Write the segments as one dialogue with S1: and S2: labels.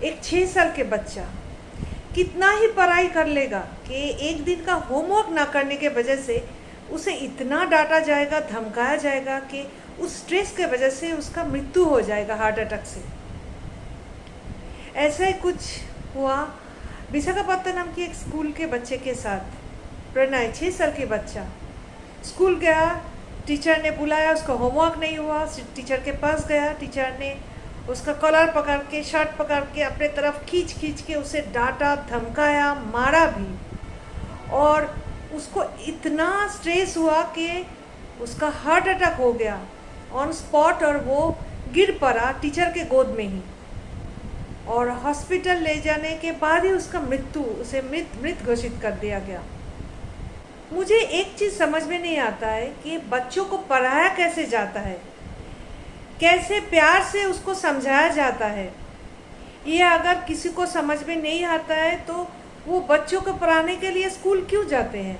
S1: एक 6 साल के बच्चा कितना ही पढ़ाई कर लेगा कि एक दिन का होमवर्क ना करने के वजह से उसे इतना डांटा जाएगा, धमकाया जाएगा कि उस स्ट्रेस के वजह से उसका मृत्यु हो जाएगा हार्ट अटैक से। ऐसा ही कुछ हुआ विशाखापत्तनम की एक स्कूल के बच्चे के साथ। प्रणय 6 साल के बच्चा स्कूल गया, टीचर ने बुलाया, उसका होमवर्क नहीं हुआ, टीचर के पास गया, टीचर ने उसका कॉलर पकड़ के, शर्ट पकड़ के अपने तरफ खींच खींच के उसे डांटा, धमकाया, मारा भी। और उसको इतना स्ट्रेस हुआ कि उसका हार्ट अटैक हो गया ऑन स्पॉट, और वो गिर पड़ा टीचर के गोद में ही। और हॉस्पिटल ले जाने के बाद ही उसका उसे मृत घोषित कर दिया गया। मुझे एक चीज़ समझ में नहीं आता है कि बच्चों को पढ़ाया कैसे जाता है, कैसे प्यार से उसको समझाया जाता है। ये अगर किसी को समझ में नहीं आता है तो वो बच्चों को पढ़ाने के लिए स्कूल क्यों जाते हैं।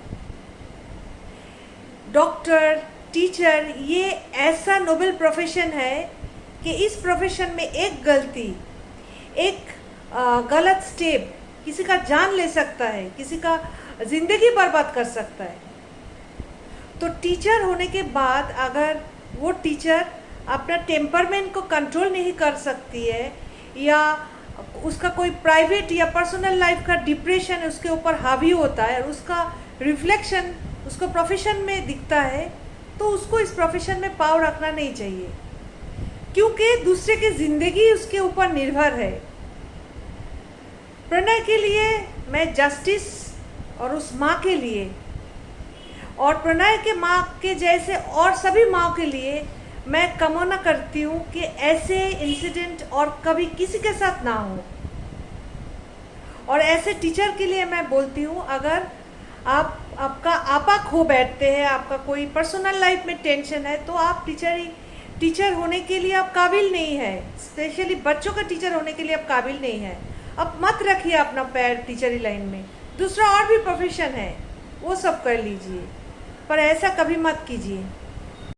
S1: डॉक्टर, टीचर, ये ऐसा नोबल प्रोफेशन है कि इस प्रोफेशन में एक गलती, एक गलत स्टेप किसी का जान ले सकता है, किसी का ज़िंदगी बर्बाद कर सकता है। तो टीचर होने के बाद अगर वो टीचर अपना टेम्परमेंट को कंट्रोल नहीं कर सकती है, या उसका कोई प्राइवेट या पर्सनल लाइफ का डिप्रेशन उसके ऊपर हावी होता है और उसका रिफ्लेक्शन उसको प्रोफेशन में दिखता है, तो उसको इस प्रोफेशन में पाव रखना नहीं चाहिए, क्योंकि दूसरे की ज़िंदगी उसके ऊपर निर्भर है। प्रणय के लिए मैं जस्टिस, और उस माँ के लिए, और प्रणय के माँ के जैसे और सभी माँ के लिए मैं कामना करती हूँ कि ऐसे इंसिडेंट और कभी किसी के साथ ना हो। और ऐसे टीचर के लिए मैं बोलती हूँ, अगर आपका आपा खो बैठते हैं, आपका कोई पर्सनल लाइफ में टेंशन है, तो आप टीचर होने के लिए आप काबिल नहीं है। स्पेशली बच्चों का टीचर होने के लिए आप काबिल नहीं है। अब मत रखिए अपना पैर टीचरी लाइन में। दूसरा और भी प्रोफेशन है, वो सब कर लीजिए, पर ऐसा कभी मत कीजिए।